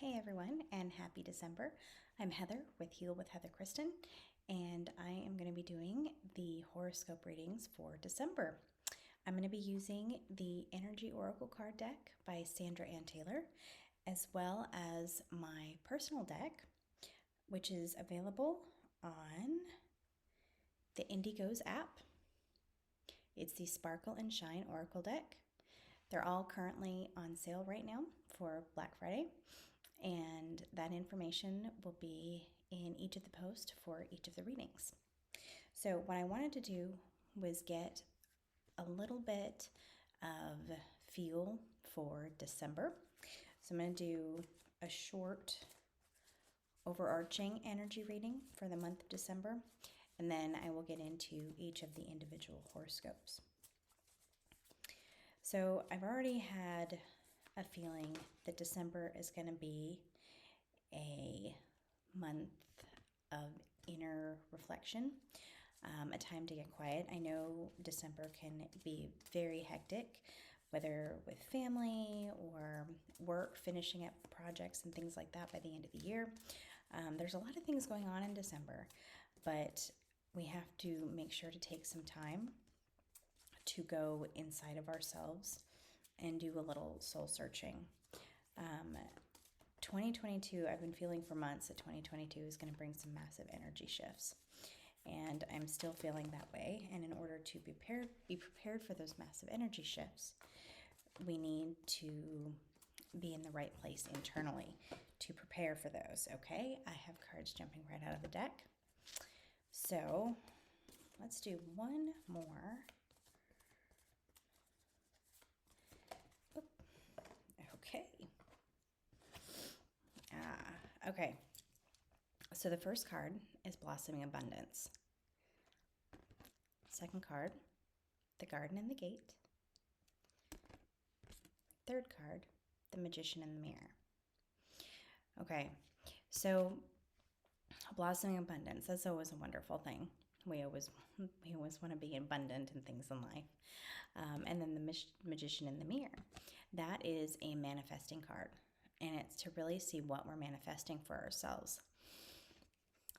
Hey everyone, and happy December. I'm Heather with Heal with Heather Kristen, and I am going to be doing the horoscope readings for December. I'm going to be using the Energy Oracle card deck by Sandra Ann Taylor, as well as my personal deck, which is available on the Indigos app. It's the Sparkle and Shine Oracle deck. They're all currently on sale right now for Black Friday, and that information will be in each of the posts for each of the readings. So what I wanted to do was get a little bit of feel for December. So I'm going to do a short overarching energy reading for the month of December, and then I will get into each of the individual horoscopes. So I've already had a feeling that December is going to be a month of inner reflection, a time to get quiet. I know December can be very hectic, whether with family or work, finishing up projects and things like that by the end of the year. There's a lot of things going on in December, but we have to make sure to take some time to go inside of ourselves and do a little soul searching. 2022, I've been feeling for months that 2022 is going to bring some massive energy shifts. And I'm still feeling that way. And in order to be prepared for those massive energy shifts, we need to be in the right place internally to prepare for those, okay? I have cards jumping right out of the deck. So let's do one more. Okay. Okay. So the first card is Blossoming Abundance. Second card, the Garden and the Gate. Third card, the Magician and the Mirror. Okay, so blossoming abundance, that's always a wonderful thing. We always want to be abundant in things in life. And then the Magician and the Mirror, that is a manifesting card. And it's to really see what we're manifesting for ourselves.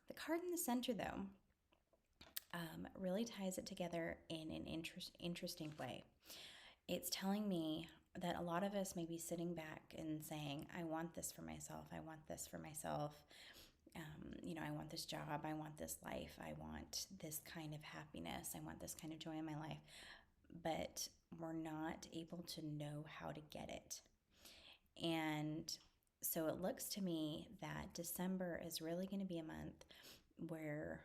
The card in the center, though, really ties it together in an interesting way. It's telling me that a lot of us may be sitting back and saying, I want this for myself. I want this for myself. I want this job. I want this life. I want this kind of happiness. I want this kind of joy in my life. But we're not able to know how to get it. And so it looks to me that December is really going to be a month where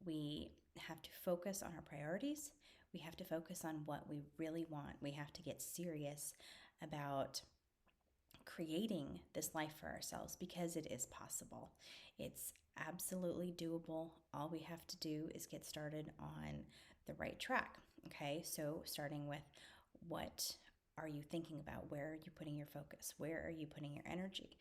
we have to focus on our priorities. We have to focus on what we really want. We have to get serious about creating this life for ourselves because it is possible. It's absolutely doable. All we have to do is get started on the right track. Okay, so starting with, what are you thinking about? Where are you putting your focus? Where are you putting your energy?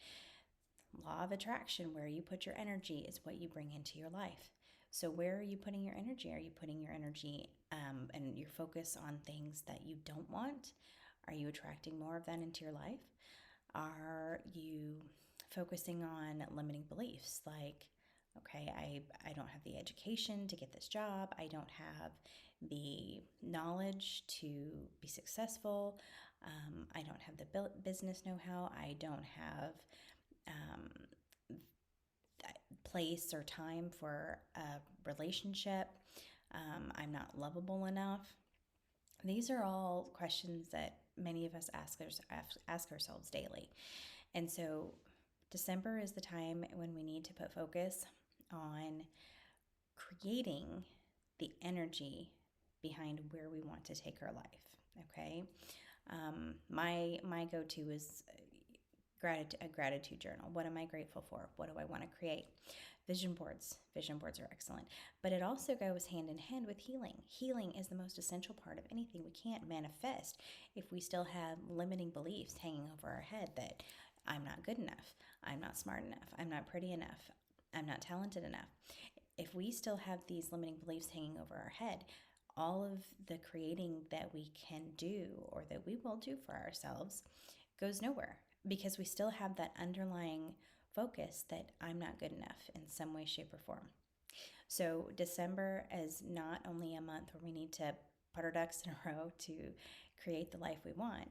Law of attraction, where you put your energy is what you bring into your life. So where are you putting your energy? Are you putting your energy and your focus on things that you don't want? Are you attracting more of that into your life? Are you focusing on limiting beliefs like, okay, I don't have the education to get this job. I don't have the knowledge to be successful. I don't have the business know-how. I don't have place or time for a relationship. I'm not lovable enough. These are all questions that many of us ask ourselves daily. And so December is the time when we need to put focus on creating the energy behind where we want to take our life, okay? My go-to is a gratitude journal. What am I grateful for? What do I want to create? Vision boards. Vision boards are excellent. But it also goes hand in hand with healing. Healing is the most essential part of anything. We can't manifest if we still have limiting beliefs hanging over our head that I'm not good enough, I'm not smart enough, I'm not pretty enough, I'm not talented enough. If we still have these limiting beliefs hanging over our head, all of the creating that we can do or that we will do for ourselves goes nowhere. because we still have that underlying focus that I'm not good enough in some way, shape, or form. So December is not only a month where we need to put our ducks in a row to create the life we want,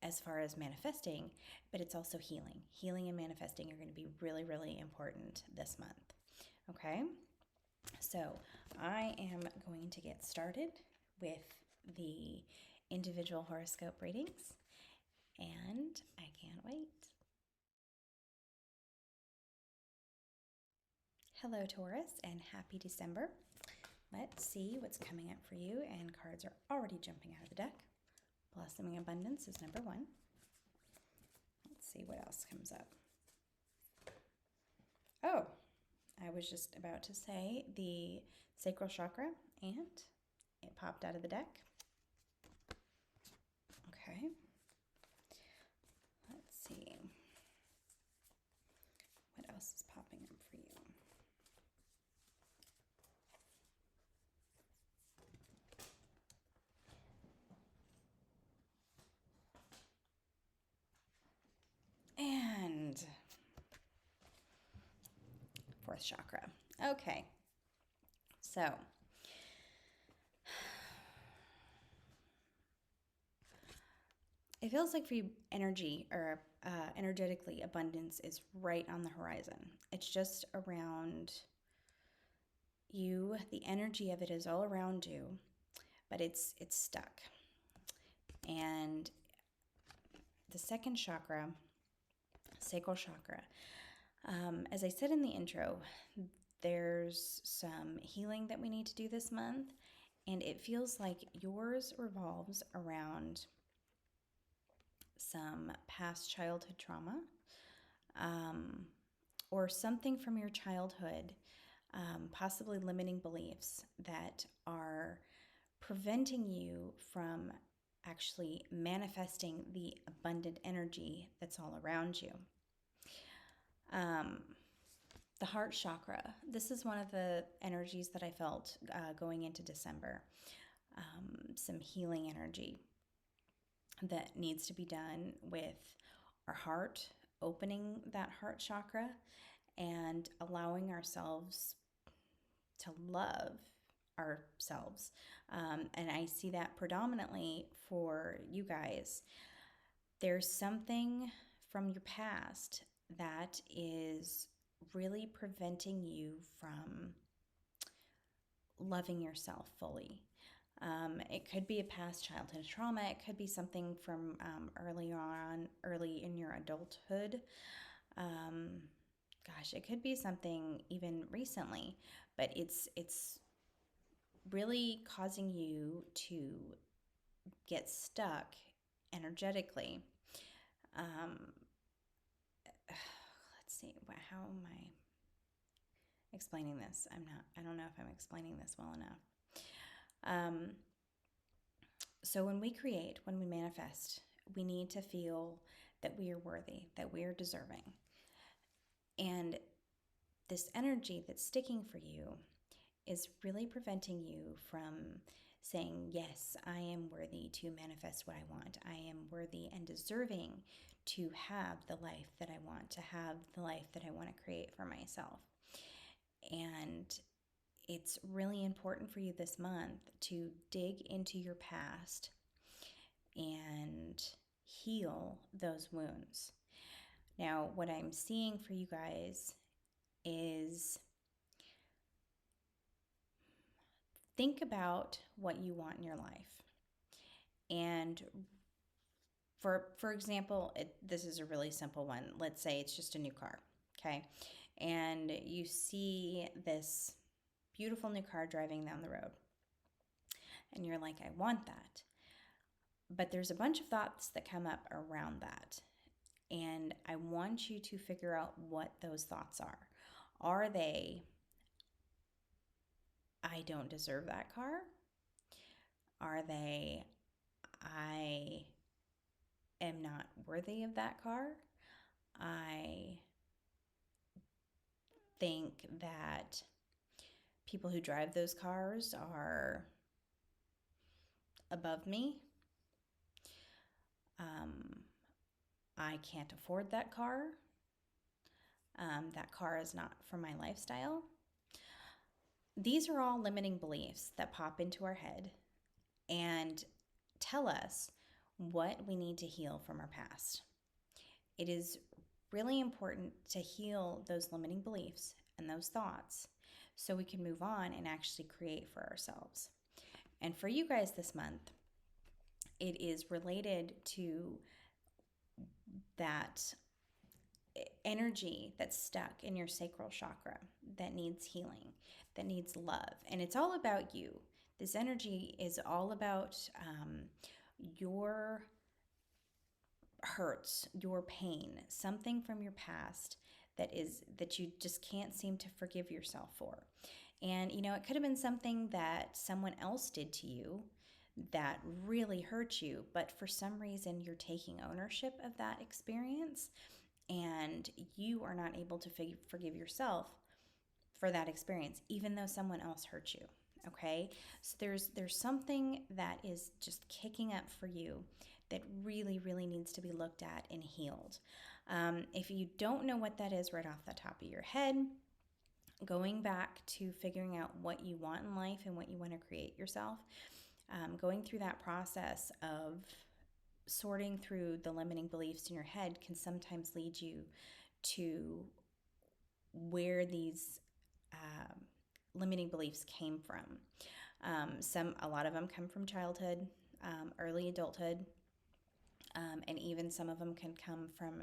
as far as manifesting, but it's also healing. Healing and manifesting are going to be really, really important this month. Okay, so I am going to get started with the individual horoscope readings, and I can't wait. Hello, Taurus, and happy December. Let's see what's coming up for you, and cards are already jumping out of the deck. Blossoming Abundance is number 1. Let's see what else comes up. Oh, I was just about to say the Sacral Chakra, and it popped out of the deck. Okay. Let's see. What else is popping up for you? And 4th chakra. Okay. So, it feels like for you, energetically, abundance is right on the horizon. It's just around you. The energy of it is all around you, but it's stuck. And the 2nd chakra, Sacral Chakra, as I said in the intro, there's some healing that we need to do this month, and it feels like yours revolves around some past childhood trauma, or something from your childhood, possibly limiting beliefs that are preventing you from actually manifesting the abundant energy that's all around you. The heart chakra, this is one of the energies that I felt going into December. Some healing energy that needs to be done with our heart, opening that heart chakra and allowing ourselves to love ourselves. And I see that predominantly for you guys. There's something from your past that is really preventing you from loving yourself fully. It could be a past childhood trauma. It could be something from early in your adulthood. It could be something even recently, but it's really causing you to get stuck energetically. Let's see, how am I explaining this? I don't know if I'm explaining this well enough. So when we manifest, we need to feel that we are worthy, that we are deserving. And this energy that's sticking for you is really preventing you from saying, yes, I am worthy to manifest what I want. I am worthy and deserving to have the life that I want, to have the life that I want to create for myself. And it's really important for you this month to dig into your past and heal those wounds. Now, what I'm seeing for you guys is think about what you want in your life. And for example, this is a really simple one. Let's say it's just a new car, okay? And you see this beautiful new car driving down the road. And you're like, I want that. But there's a bunch of thoughts that come up around that. And I want you to figure out what those thoughts are. Are they, I don't deserve that car? Are they, I am not worthy of that car? I think that people who drive those cars are above me. I can't afford that car. That car is not for my lifestyle. These are all limiting beliefs that pop into our head and tell us what we need to heal from our past. It is really important to heal those limiting beliefs and those thoughts so we can move on and actually create for ourselves. And for you guys this month, it is related to that energy that's stuck in your sacral chakra that needs healing, that needs love. And it's all about you. This energy is all about your hurts, your pain, something from your past that you just can't seem to forgive yourself for. And it could have been something that someone else did to you that really hurt you, but for some reason you're taking ownership of that experience and you are not able to forgive yourself for that experience, even though someone else hurt you. Okay, so there's something that is just kicking up for you that really, really needs to be looked at and healed. If you don't know what that is right off the top of your head, going back to figuring out what you want in life and what you want to create yourself, going through that process of sorting through the limiting beliefs in your head can sometimes lead you to where these limiting beliefs came from. A lot of them come from childhood, early adulthood, and even some of them can come from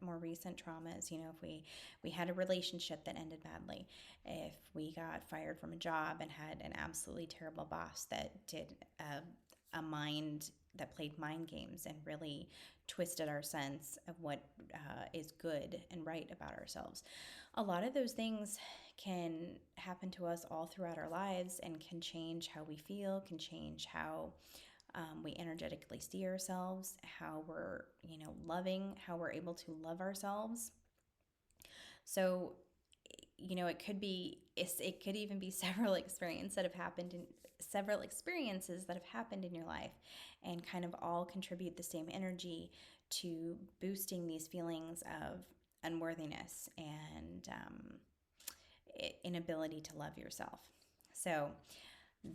more recent traumas. If we had a relationship that ended badly, if we got fired from a job and had an absolutely terrible boss that did that played mind games and really twisted our sense of what is good and right about ourselves. A lot of those things can happen to us all throughout our lives and can change how we feel, can change how we energetically see ourselves, how we're, loving, how we're able to love ourselves. So, it could even be several experiences that have happened in your life and kind of all contribute the same energy to boosting these feelings of unworthiness and inability to love yourself. So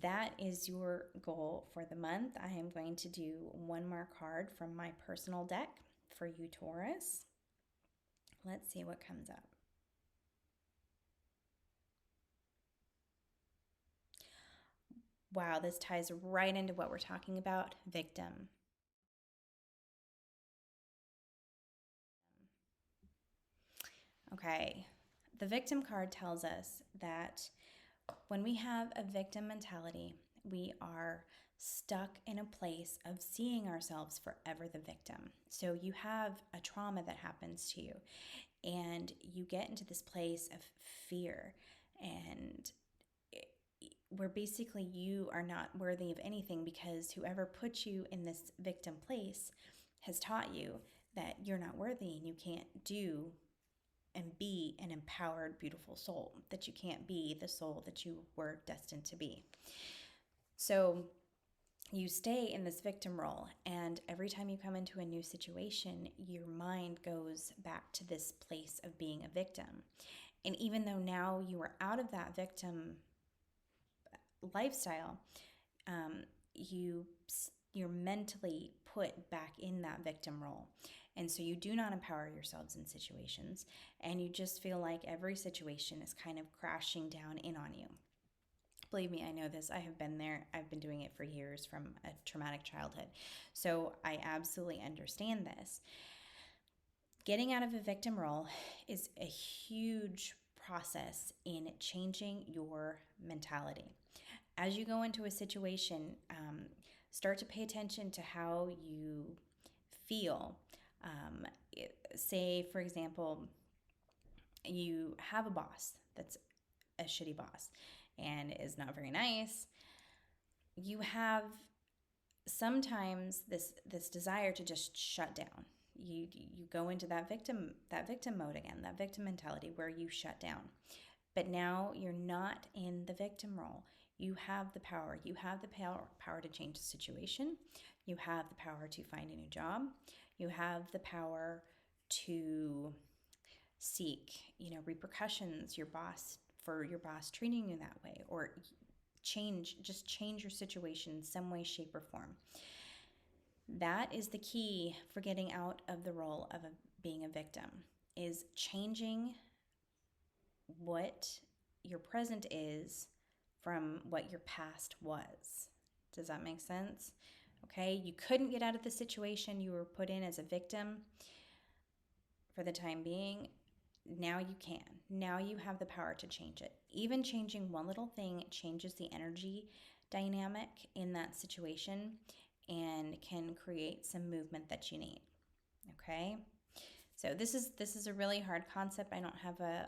that is your goal for the month. I am going to do one more card from my personal deck for you, Taurus. Let's see what comes up. Wow, this ties right into what we're talking about, victim. Okay, the victim card tells us that when we have a victim mentality, we are stuck in a place of seeing ourselves forever the victim. So you have a trauma that happens to you, and you get into this place of fear, and where basically you are not worthy of anything because whoever put you in this victim place has taught you that you're not worthy and you can't do and be an empowered, beautiful soul, that you can't be the soul that you were destined to be. So you stay in this victim role, and every time you come into a new situation, your mind goes back to this place of being a victim. And even though now you are out of that victim lifestyle, you're mentally put back in that victim role. And so you do not empower yourselves in situations, and you just feel like every situation is kind of crashing down in on you. Believe me, I know this. I have been there. I've been doing it for years from a traumatic childhood. So I absolutely understand this. Getting out of a victim role is a huge process in changing your mentality. As you go into a situation, start to pay attention to how you feel. Say, for example, you have a boss that's a shitty boss and is not very nice. You have sometimes this desire to just shut down. You go into that victim mode again, that victim mentality where you shut down. But now you're not in the victim role. You have the power. You have the power to change the situation, You have the power to find a new job. You have the power to seek, repercussions your boss treating you that way, or change your situation in some way, shape, or form. That is the key for getting out of the role of being a victim, is changing what your present is from what your past was. Does that make sense? Okay, you couldn't get out of the situation you were put in as a victim for the time being. Now you can. Now you have the power to change it. Even changing one little thing changes the energy dynamic in that situation and can create some movement that you need. Okay? So this is a really hard concept. I don't have a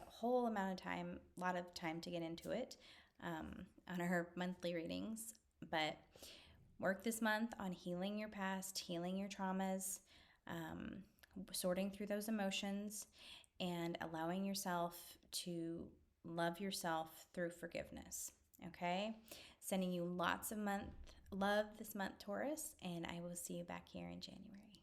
lot of time to get into it on our monthly readings, but work this month on healing your past, healing your traumas, sorting through those emotions, and allowing yourself to love yourself through forgiveness. Okay? Sending you lots of love this month, Taurus, and I will see you back here in January.